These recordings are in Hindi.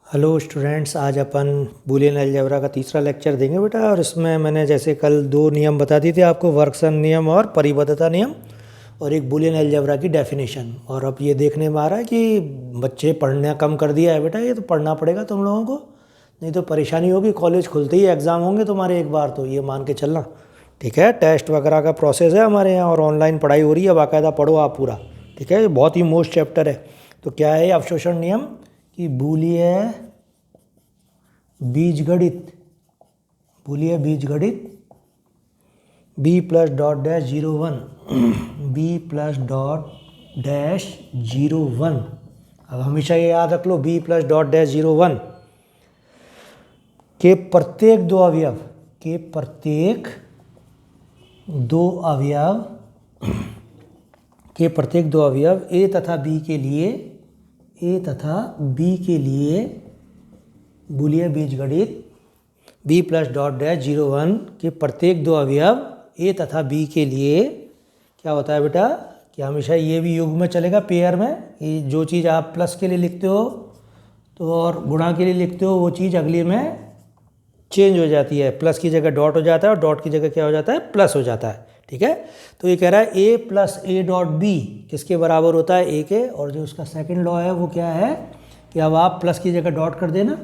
हेलो स्टूडेंट्स, आज अपन बूलियन अलजेब्रा का तीसरा लेक्चर देंगे बेटा। और इसमें मैंने जैसे कल दो नियम बता दिए थे आपको, वर्कसन नियम और परिबद्धता नियम, और एक बूलियन अलजेब्रा की डेफिनेशन। और अब ये देखने में आ रहा है कि बच्चे पढ़ना कम कर दिया है बेटा। ये तो पढ़ना पड़ेगा तुम लोगों को, नहीं तो परेशानी होगी। कॉलेज खुलते ही एग्ज़ाम होंगे तुम्हारे एक बार, तो ये मान के चलना, ठीक है। टेस्ट वगैरह का प्रोसेस है हमारे यहाँ, और ऑनलाइन पढ़ाई हो रही है, बाकायदा पढ़ो आप पूरा, ठीक है। ये बहुत ही मोस्ट चैप्टर है। तो क्या है अवशोषण नियम कि बूलिय बीजगणित B plus dot dash 01 B plus dot dash 01। अब हमेशा ये याद रख लो, बी प्लस डॉट डैश 01 के प्रत्येक दो अवयव ए तथा बी के लिए बूलियन बीजगणित बी प्लस डॉट डैश 01 के प्रत्येक दो अवयव ए तथा बी के लिए क्या होता है बेटा कि हमेशा ये भी युग्म में चलेगा, पेयर में। ये जो चीज़ आप प्लस के लिए लिखते हो तो और गुणा के लिए लिखते हो, वो चीज़ अगली में चेंज हो जाती है। प्लस की जगह डॉट हो जाता है और डॉट की जगह क्या हो जाता है, प्लस हो जाता है, ठीक है। तो ये कह रहा है A plus A dot B किसके बराबर होता है, ए के। और जो उसका सेकंड लॉ है वो क्या है कि अब आप प्लस की जगह डॉट कर देना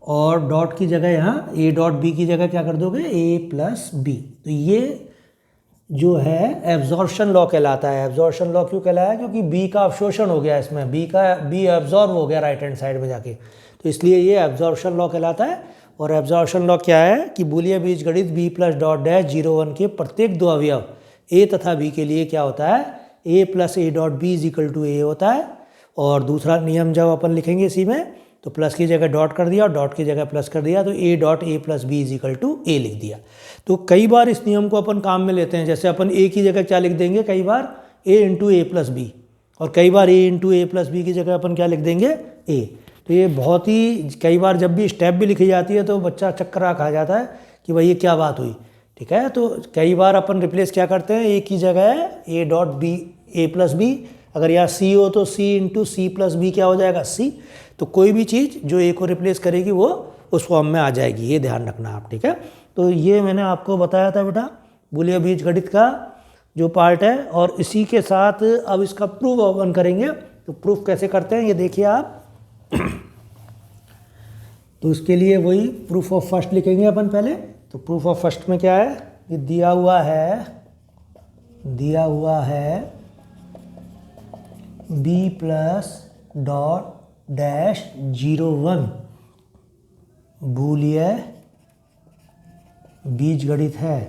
और डॉट की जगह यहाँ ए डॉट बी की जगह क्या कर दोगे, ए प्लस बी। तो ये जो है एब्जॉर्प्शन लॉ कहलाता है। एब्जॉर्प्शन लॉ क्यों कहलाया, क्योंकि बी का अवशोषण हो गया इसमें, बी एब्जॉर्ब हो गया राइट हैंड साइड में जाके, तो इसलिए ये एब्जॉर्प्शन लॉ कहलाता है। और एब्जॉर्प्शन लॉ क्या है कि बूलियन बीजगणित बी प्लस डॉट डैश 01 के प्रत्येक दो अवयव ए तथा बी के लिए क्या होता है, A plus A dot B is equal to A होता है। और दूसरा नियम जब अपन लिखेंगे इसी में, तो प्लस की जगह डॉट कर दिया और डॉट की जगह प्लस कर दिया, तो A dot A plus B is equal to A लिख दिया। तो कई बार इस नियम को अपन काम में लेते हैं। जैसे अपन ए की जगह क्या लिख देंगे, कई बार ए इंटू ए प्लस बी, और कई बार ए इंटू ए प्लस बी की जगह अपन क्या लिख देंगे, ए। तो ये बहुत ही कई बार जब भी स्टेप भी लिखी जाती है तो बच्चा चक्कर खा जाता है कि भाई ये क्या बात हुई, ठीक है। तो कई बार अपन रिप्लेस क्या करते हैं, ए की जगह A dot B A plus B, अगर यहाँ सी हो तो C into C plus B क्या हो जाएगा, सी। तो कोई भी चीज़ जो ए को रिप्लेस करेगी वो उस फॉर्म में आ जाएगी, ये ध्यान रखना आप, ठीक है। तो ये मैंने आपको बताया था बेटा बूलियन बीजगणित का जो पार्ट है। और इसी के साथ अब इसका प्रूफ अपन करेंगे। तो प्रूफ कैसे करते हैं ये देखिए आप। तो उसके लिए वही प्रूफ ऑफ फर्स्ट लिखेंगे अपन पहले। तो प्रूफ ऑफ फर्स्ट में क्या है कि दिया हुआ है B plus dot dash 01 Boolean बीजगणित है।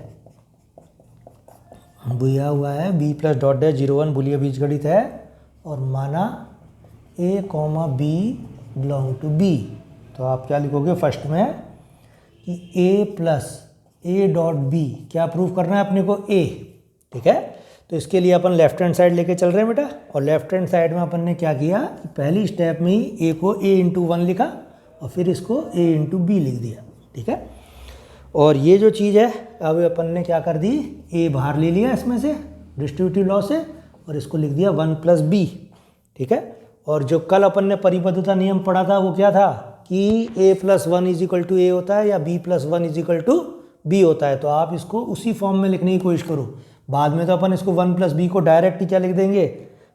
दिया हुआ है B plus dot dash 01 Boolean बीजगणित है, और माना A comma B belong to B. तो आप क्या लिखोगे फर्स्ट में कि A plus A dot B क्या प्रूव करना है अपने को, ए, ठीक है। तो इसके लिए अपन लेफ्ट हैंड साइड लेके चल रहे हैं बेटा। और लेफ्ट हैंड साइड में अपन ने क्या किया कि पहली स्टेप में ही ए को ए इंटू 1 लिखा और फिर इसको ए इंटू बी लिख दिया, ठीक है। और ये जो चीज़ है अब अपन ने क्या कर दी, ए बाहर ले लिया इसमें से डिस्ट्रीब्यूटिव लॉ से, और इसको लिख दिया 1 प्लस बी, ठीक है। और जो कल अपन ने परिबद्धता नियम पढ़ा था वो क्या था कि A plus 1 is equal to A होता है या B plus 1 is equal to B होता है। तो आप इसको उसी फॉर्म में लिखने की कोशिश करो। बाद में तो अपन इसको 1 प्लस बी को डायरेक्ट ही क्या लिख देंगे,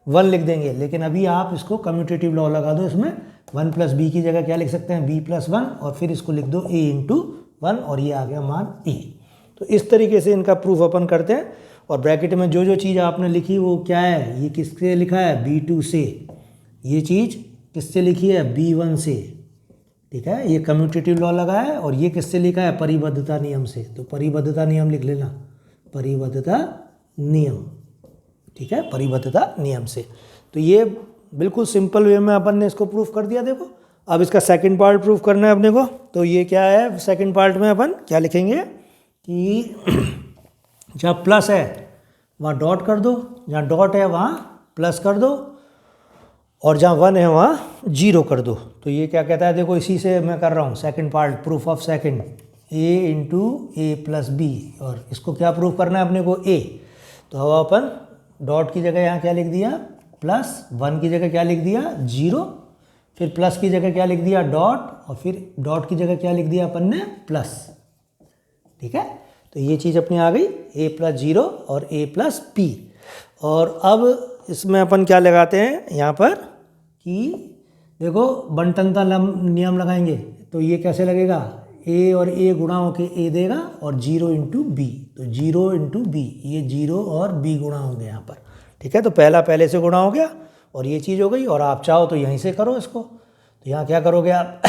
1 लिख देंगे, लेकिन अभी आप इसको कम्यूटेटिव लॉ लगा दो। इसमें 1 प्लस बी की जगह क्या लिख सकते हैं, बी प्लस 1, और फिर इसको लिख दो ए इंटू 1, और ये आ गया मान ए। तो इस तरीके से इनका प्रूफ अपन करते हैं। और ब्रैकेट में जो जो चीज़ आपने लिखी वो क्या है, ये किससे लिखा है, B2 से। ये चीज़ किससे लिखी है, B1 से, ठीक है। ये कम्यूटेटिव लॉ लगा है। और ये किससे लिखा है, परिबद्धता नियम से। तो परिबद्धता नियम लिख लेना, परिबद्धता नियम, ठीक है, परिबद्धता नियम से। तो ये बिल्कुल सिंपल वे में अपन ने इसको प्रूफ कर दिया। देखो अब इसका सेकंड पार्ट प्रूफ करना है अपने को। तो ये क्या है, सेकंड पार्ट में अपन क्या लिखेंगे कि जहाँ प्लस है वहाँ डॉट कर दो, जहाँ डॉट है वहाँ प्लस कर दो, और जहाँ 1 है वहाँ 0 कर दो। तो ये क्या कहता है, देखो इसी से मैं कर रहा हूँ second part, proof of second, A into A plus B. और इसको क्या प्रूफ करना है अपने को, ए। तो अब अपन डॉट की जगह यहाँ क्या लिख दिया, +1 की जगह क्या लिख दिया 0, फिर प्लस की जगह क्या लिख दिया, डॉट, और फिर डॉट की जगह क्या लिख दिया अपन ने, प्लस। ठीक है, तो ये चीज़ अपनी आ गई, a + 0 और a + p। और अब इसमें अपन क्या लगाते हैं यहाँ पर कि देखो बंटनता नियम लगाएंगे, तो ये कैसे लगेगा, a और a गुणा होके a देगा और 0 × b, तो 0 × b, ये 0 और b गुणा होंगे यहाँ पर। ठीक है, तो पहला पहले से गुणा हो गया और ये चीज़ हो गई। और आप चाहो तो यहीं से करो इसको, तो यहाँ क्या करोगे आप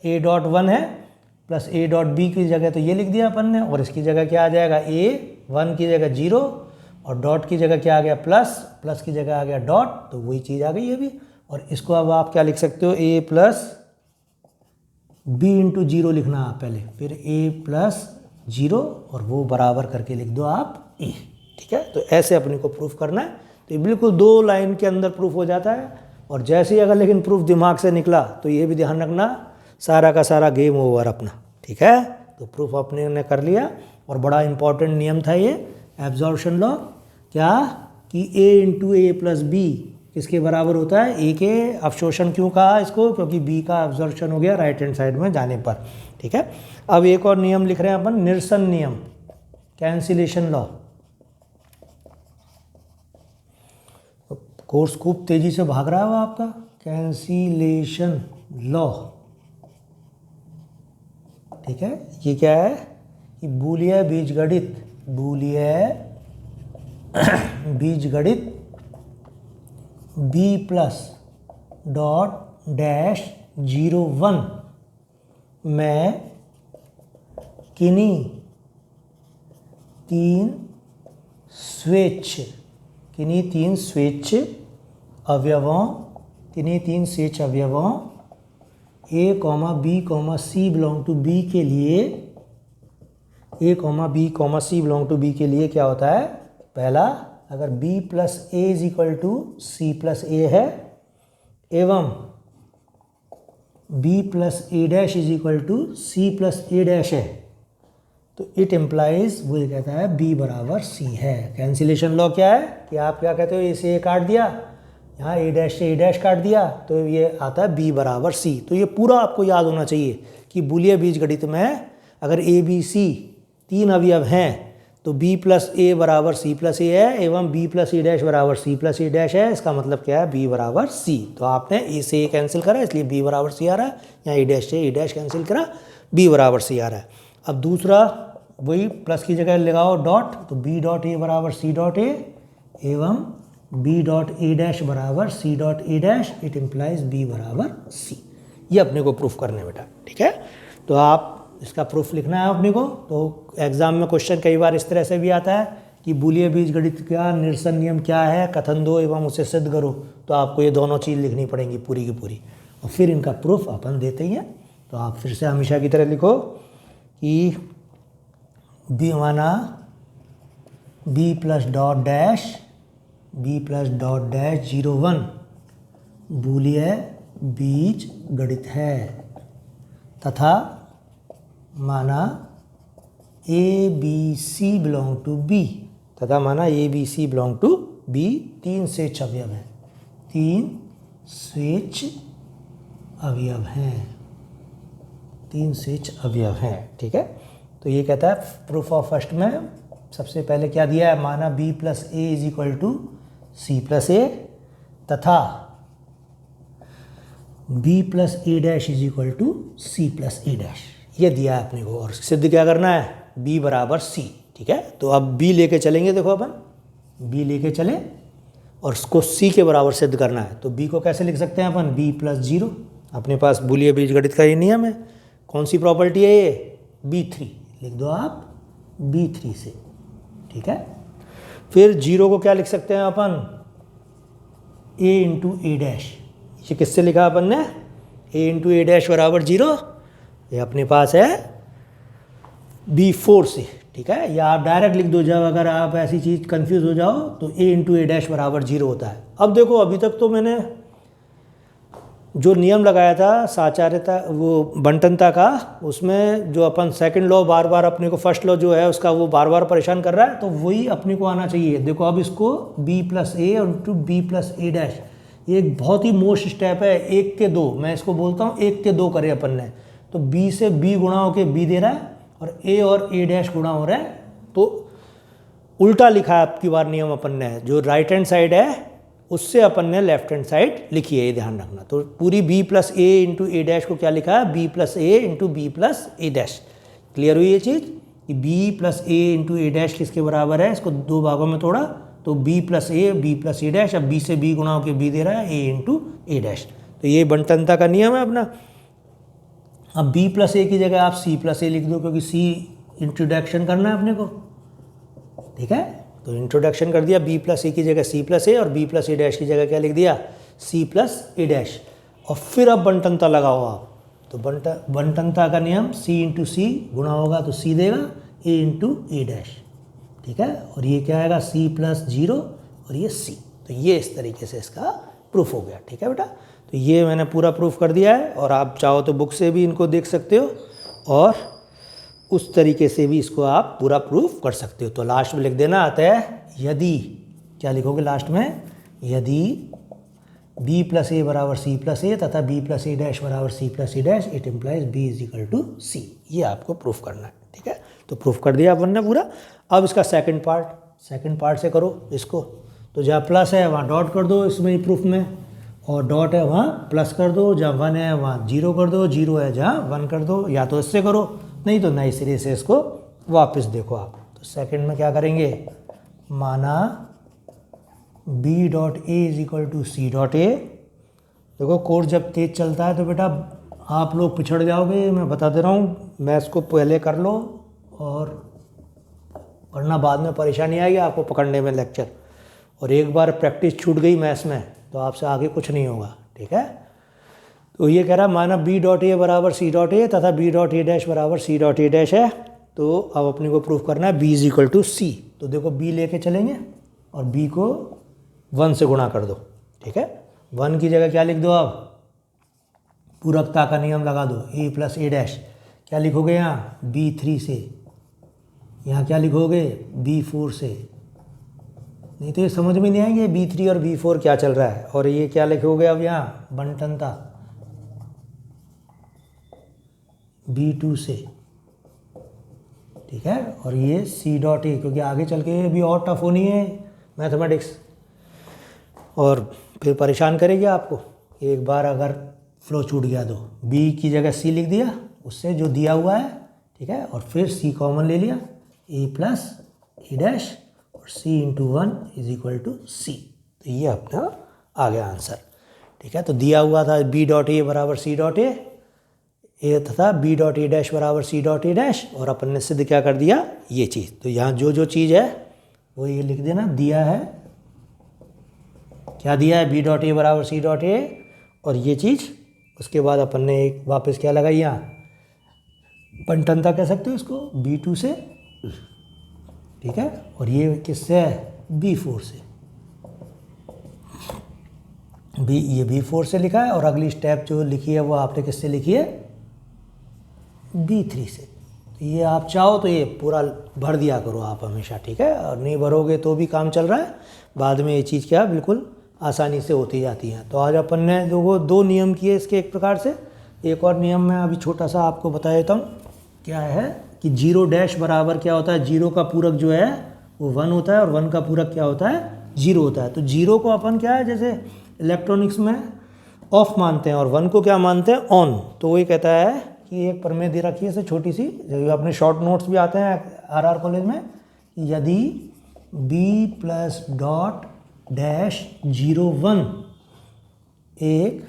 a.1 है प्लस a.b की जगह तो ये लिख दिया अपन ने, और इसकी जगह क्या आ जाएगा, a1 की जगह 0 और डॉट की जगह क्या आ गया, प्लस, प्लस की जगह आ गया डॉट, तो वही चीज़ आ गई ये भी। और इसको अब आप क्या लिख सकते हो, a + b × 0 लिखना आप पहले, फिर a + 0 और वो बराबर करके लिख दो आप a। ठीक है, तो ऐसे अपने को प्रूफ करना है। तो ये बिल्कुल 2 लाइन के अंदर प्रूफ हो जाता है। और जैसे ही अगर लेकिन प्रूफ दिमाग से निकला तो ये भी ध्यान रखना, सारा का सारा गेम ओवर अपना। ठीक है, तो प्रूफ अपने ने कर लिया। और बड़ा इंपॉर्टेंट नियम था ये एब्जॉर्प्शन लॉ, क्या कि a × a + b किसके बराबर होता है, a के अवशोषण। क्यों कहा इसको, क्योंकि b का एब्जॉर्प्शन हो गया राइट हैंड साइड में जाने पर। ठीक है, अब एक और नियम लिख रहे हैं अपन, निरसन नियम, कैंसिलेशन लॉ। कोर्स खूब तेजी से भाग रहा है वो आपका, कैंसिलेशन लॉ। ठीक है, ये क्या है कि बूलिया बीजगणित, बूलिया बीजगणित b+.(-01) में किन्हीं तीन स्वेच्छ अवयवों a, b, c belong to b के लिए, a, b, c belong to b के लिए क्या होता है, पहला अगर b + a = c + a है, एवं b + a' = c + a' है, तो इट इम्प्लाइज, वो ये कहता है b = c है। कैंसिलेशन लॉ क्या है कि आप क्या कहते हो, a से a काट दिया, यहाँ a' से a' काट दिया, तो ये आता है b = c। तो ये पूरा आपको याद होना चाहिए कि बूलिया बीजगणित में अगर a, b, c 3 अवयव हैं तो b + a = c + a है, एवं b + a' = c + a' है। इसका मतलब क्या है, b = c। तो आपने a से a कैंसिल करा इसलिए b = c आ रहा है, यहाँ a' से a' कैंसिल करा, b = c आ रहा है। अब दूसरा वही प्लस की जगह लगाओ डॉट, तो b.a = c.a एवं b.a' = c.a', it implies b = c। ये अपने को प्रूफ करना है बेटा। ठीक है, तो आप इसका प्रूफ लिखना है अपने को। तो एग्जाम में क्वेश्चन कई बार इस तरह से भी आता है कि बूलिया बीजगणित का निरसन नियम क्या है, कथन दो एवं उसे सिद्ध करो। तो आपको ये दोनों चीज़ लिखनी पड़ेंगी पूरी की पूरी, और फिर इनका प्रूफ अपन देते ही हैं। तो आप फिर से हमेशा की तरह लिखो कि b माना b + .(01) बूलिया बीजगणित है, तथा माना a, b, c belong to b, तथा माना a, b, c belong to b 3 स्वेच्छ अवयव हैं, 3 स्वेच्छ अवयव हैं, 3 स्वेच्छ अवयव हैं। ठीक है, तो ये कहता है प्रूफ ऑफ फर्स्ट में सबसे पहले क्या दिया है, माना b + a = c + a, तथा b + a' = c + a', ये दिया है अपने को। और सिद्ध क्या करना है, b = c। ठीक है, तो अब b लेके चलेंगे, देखो अपन b लेके चले और उसको c के बराबर सिद्ध करना है। तो b को कैसे लिख सकते हैं अपन, b + 0, अपने पास बूलिया बीजगणित का ये नियम है। कौन सी प्रॉपर्टी है ये, b3, लिख दो आप b3 से। ठीक है, फिर 0 को क्या लिख सकते हैं अपन, a × a', ये किससे लिखा अपन ने, a × a' = 0, ये अपने पास है b4 से। ठीक है, या आप डायरेक्ट लिख दो, जब अगर आप ऐसी चीज़ कंफ्यूज हो जाओ तो a × a' = 0 होता है। अब देखो अभी तक तो मैंने जो नियम लगाया था साचार्यता, वो बंटनता का, उसमें जो अपन सेकंड लॉ बार बार अपने को फर्स्ट लॉ जो है उसका वो बार बार परेशान कर रहा है, तो वही अपने को आना चाहिए। देखो अब इसको b + a × b + a', ये एक बहुत ही मोस्ट स्टेप है, 1 के 2, मैं इसको बोलता हूँ 1 के 2 करे अपन ने। तो बी से बी गुणा होके बी दे रहा है और ए डैश गुणा हो रहा है, तो उल्टा लिखा है आपकी बार नियम अपन ने, जो राइट हैंड साइड है उससे अपन ने लेफ्ट हैंड साइड लिखी है, ये ध्यान रखना। तो पूरी बी प्लस ए इंटू ए डैश को क्या लिखा है, B plus A into B plus A dash. Clear हुई ये चीज़ कि बी प्लस ए इंटू ए डैश किसके बराबर है, इसको 2 भागों में तोड़ा तो बी प्लस ए डैश, अब बी से बी गुणा होकर बी दे रहा है ए इंटू ए डैश। तो ये बंटनता का नियम है अपना। अब बी प्लस ए की जगह आप सी प्लस ए लिख दो, क्योंकि सी इंट्रोडक्शन करना है अपने को, ठीक है। तो इंट्रोडक्शन कर दिया, बी प्लस ए की जगह सी प्लस ए और बी प्लस ए डैश की जगह क्या लिख दिया, सी प्लस ए डैश। और फिर अब बंटनता लगाओ आप, तो बंटनता का नियम सी इंटू सी गुणा होगा तो सी देगा ए इंटू ए डैश, ठीक है। और ये क्या आएगा, सी प्लस 0 और ये सी। तो ये इस तरीके से इसका प्रूफ हो गया, ठीक है बेटा। तो ये मैंने पूरा प्रूफ कर दिया है, और आप चाहो तो बुक से भी इनको देख सकते हो और उस तरीके से भी इसको आप पूरा प्रूफ कर सकते हो। तो लास्ट में लिख देना आता है, यदि, क्या लिखोगे लास्ट में, यदि b प्लस ए बराबर सी प्लस ए तथा b प्लस ए डैश बराबर C plus A dash, it implies b is equal to C. ये आपको प्रूफ करना है, ठीक है। तो प्रूफ कर दिया अपन ने पूरा। अब इसका सेकंड पार्ट से करो इसको। तो जहाँ प्लस है वहाँ डॉट कर दो इसमें प्रूफ में, और डॉट है वहाँ प्लस कर दो, जहाँ 1 है वहाँ 0 कर दो, 0 है जहाँ 1 कर दो। या तो इससे करो, नहीं तो नए सिरे से इसको वापस देखो आप। तो सेकंड में क्या करेंगे, माना b dot A is equal to C dot A. देखो कोर्स जब तेज चलता है तो बेटा आप लोग पिछड़ जाओगे, मैं बता दे रहा हूँ। मैथ्स को पहले कर लो और वरना बाद में परेशानी आएगी आपको पकड़ने में लेक्चर। और एक बार प्रैक्टिस छूट गई मैथ्स में तो आपसे आगे कुछ नहीं होगा, ठीक है। तो ये कह रहा है माना b डॉट ए बराबर सी डॉट ए तथा b डॉट ए डैश बराबर सी डॉट ए डैश है। तो अब अपने को प्रूफ करना है b is equal to C. तो देखो b लेके चलेंगे और b को 1 से गुणा कर दो, ठीक है। 1 की जगह क्या लिख दो, आप पूरकता का नियम लगा दो, a प्लस ए डैश। क्या लिखोगे यहाँ, b3 से, यहाँ क्या लिखोगे, b4 से। नहीं तो ये समझ में नहीं आएंगे b3 और b4 क्या चल रहा है। और ये क्या लिखोगे अब यहाँ, बंटनता b2 से, ठीक है। और ये c डॉट ए, क्योंकि आगे चल के भी और टफ होनी है मैथमेटिक्स और फिर परेशान करेगी आपको। एक बार अगर फ्लो छूट गया तो b की जगह c लिख दिया उससे जो दिया हुआ है, ठीक है। और फिर c कॉमन ले लिया, a प्लस ए डैश और c into 1 is equal to C. तो ये अपना आ गया आंसर, ठीक है। तो दिया हुआ था b डॉट ए बराबर सी डॉट ए तथा b डॉट ए डैश बराबर सी डॉट ए डैश, और अपन ने सिद्ध क्या कर दिया, ये चीज़। तो यहाँ जो जो चीज़ है वो ये लिख देना, दिया है, क्या दिया है, b डॉट ए बराबर सी डॉट ए और ये चीज़। उसके बाद अपन ने एक वापस क्या लगाई यहाँ, बंटनता कह सकते हो इसको, b2 से, ठीक है। और ये किससे है, b4 से, ये b4 से लिखा है। और अगली स्टेप जो लिखी है वो आपने किससे लिखी है, b3 से। तो ये आप चाहो तो ये पूरा भर दिया करो आप हमेशा, ठीक है। और नहीं भरोगे तो भी काम चल रहा है, बाद में ये चीज़ क्या बिल्कुल आसानी से होती जाती हैं। तो आज अपन ने दो नियम किए इसके एक प्रकार से। एक और नियम मैं अभी छोटा सा आपको बता देता हूँ, क्या है कि 0 डैश बराबर क्या होता है, 0 का पूरक जो है वो 1 होता है और 1 का पूरक क्या होता है, 0 होता है। तो 0 को अपन क्या है, जैसे इलेक्ट्रॉनिक्स में ऑफ मानते हैं और 1 को क्या मानते हैं, ऑन। तो वही कहता है कि एक प्रमेय दे रखी है से छोटी सी, जो अपने शॉर्ट नोट्स भी आते हैं आरआर कॉलेज में, यदि b प्लस डॉट डैश 0 1 एक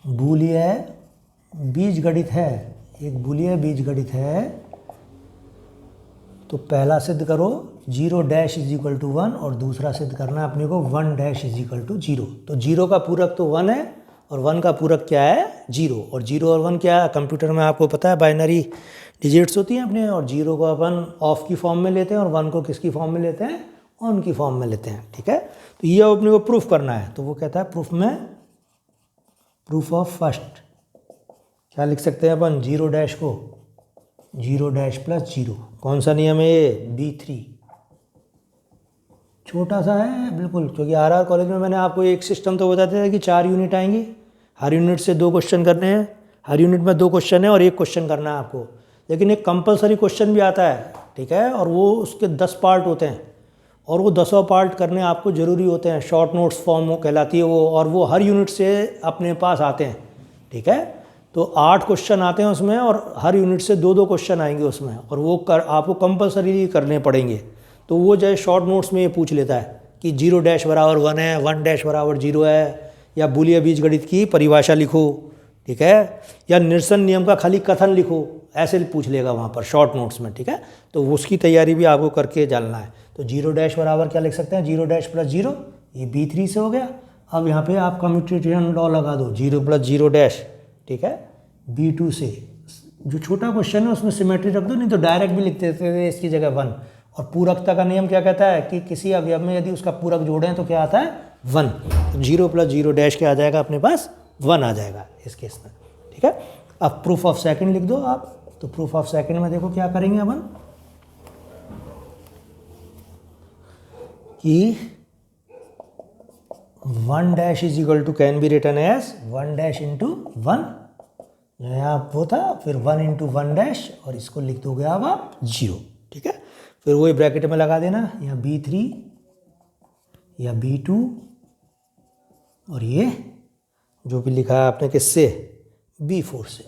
बूलिय बीजगणित है, एक बूलिय बीजगणित है, तो पहला सिद्ध करो 0 डैश इज इक्वल टू 1 और दूसरा सिद्ध करना है अपने को 1 डैश इज इक्वल टू 0। तो 0 का पूरक तो 1 है और 1 का पूरक क्या है, 0। और 0 और 1 क्या है, कंप्यूटर में आपको पता है बाइनरी डिजिट्स होती हैं अपने, और 0 को अपन ऑफ की फॉर्म में लेते हैं और 1 को किसकी फॉर्म में लेते हैं, ऑन की फॉर्म में लेते हैं, ठीक है। तो ये अपने को प्रूफ करना है। तो वो कहता है प्रूफ में, प्रूफ ऑफ फर्स्ट क्या लिख सकते हैं अपन, 0 डैश को 0 डैश प्लस 0, कौन सा नियम है ये, b3, छोटा सा है बिल्कुल, क्योंकि आरआर कॉलेज में मैंने आपको एक सिस्टम तो बताते थे कि 4 यूनिट आएंगी, हर यूनिट से 2 क्वेश्चन करने हैं, हर यूनिट में 2 क्वेश्चन है और 1 क्वेश्चन करना है आपको। लेकिन एक कंपलसरी क्वेश्चन भी आता है, ठीक है, और वो उसके 10 पार्ट होते हैं और वो 10 पार्ट करने आपको ज़रूरी होते हैं। शॉर्ट नोट्स फॉर्म वो कहलाती है वो, और वो हर यूनिट से अपने पास आते हैं, ठीक है। तो 8 क्वेश्चन आते हैं उसमें और हर यूनिट से 2-2 क्वेश्चन आएंगे उसमें, और वो आपको कंपलसरी करने पड़ेंगे। तो वो जो शॉर्ट नोट्स में ये पूछ लेता है कि 0 डैश बराबर 1 है, 1 डैश बराबर 0 है, या बूलिया बीजगणित की परिभाषा लिखो, ठीक है, या निरसन नियम का खाली कथन लिखो, ऐसे पूछ लेगा वहाँ पर शॉर्ट नोट्स में, ठीक है। तो उसकी तैयारी भी आपको करके जाना है। तो 0 डैश बराबर क्या लिख सकते हैं, 0 डैश प्लस 0, ये B3 से हो गया। अब यहाँ पे आप कम्यूटेशन लॉ लगा दो, 0 प्लस 0 डैश, ठीक है, B2 से। जो छोटा क्वेश्चन है उसमें सिमेट्री रख दो, नहीं तो डायरेक्ट भी लिख देते थे इसकी जगह 1। और पूरकता का नियम क्या कहता है कि किसी अवयव में यदि उसका पूरक जोड़ें तो क्या आता है, 1। तो 0 प्लस 0 डैश क्या आ जाएगा अपने पास, 1 आ जाएगा इस केस में, ठीक है। अब प्रूफ ऑफ सेकंड लिख दो आप। तो प्रूफ ऑफ सेकंड में देखो क्या करेंगे अपन कि 1 dash is equal to can be written as 1 dash into 1, यहाँ वो था, फिर 1 इंटू 1 डैश, और इसको लिख दोगे आप 0, ठीक है। फिर वही ब्रैकेट में लगा देना, यहाँ B3 या B2, और ये जो भी लिखा है आपने किससे, B4 से,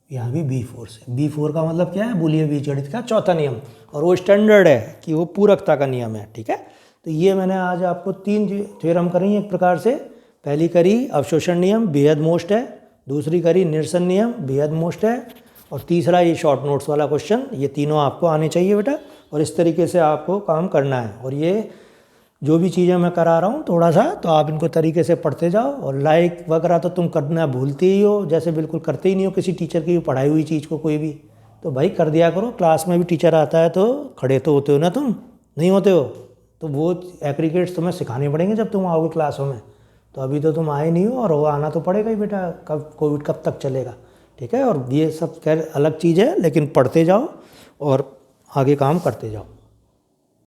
यहाँ भी B4 से। B4 का मतलब क्या है, बूलिया बीजगणित का चौथा नियम, और वो स्टैंडर्ड है कि वो पूरकता का नियम है, ठीक है। तो ये मैंने आज आपको 3 थ्योरम करी एक प्रकार से। पहली करी अवशोषण नियम, बेहद मोस्ट है। दूसरी करी निरसन नियम, बेहद मोस्ट है। और तीसरा ये शॉर्ट नोट्स वाला क्वेश्चन। ये तीनों आपको आने चाहिए बेटा, और इस तरीके से आपको काम करना है। और ये जो भी चीज़ें मैं करा रहा हूँ थोड़ा सा, तो आप इनको तरीके से पढ़ते जाओ। और लाइक वगैरह तो तुम करना भूलते ही हो, जैसे बिल्कुल करते ही नहीं हो किसी टीचर की पढ़ाई हुई चीज़ को कोई भी। तो भाई कर दिया करो, क्लास में भी टीचर आता है तो खड़े तो होते हो ना, तुम नहीं होते हो, तो वो एग्रीगेट्स तुम्हें सिखाने पड़ेंगे जब तुम आओगे क्लासों में। तो अभी तो तुम आए नहीं हो, और वो आना तो पड़ेगा ही बेटा, कब कोविड कब तक चलेगा, ठीक है। और ये सब खैर अलग चीज़ है, लेकिन पढ़ते जाओ और आगे काम करते जाओ।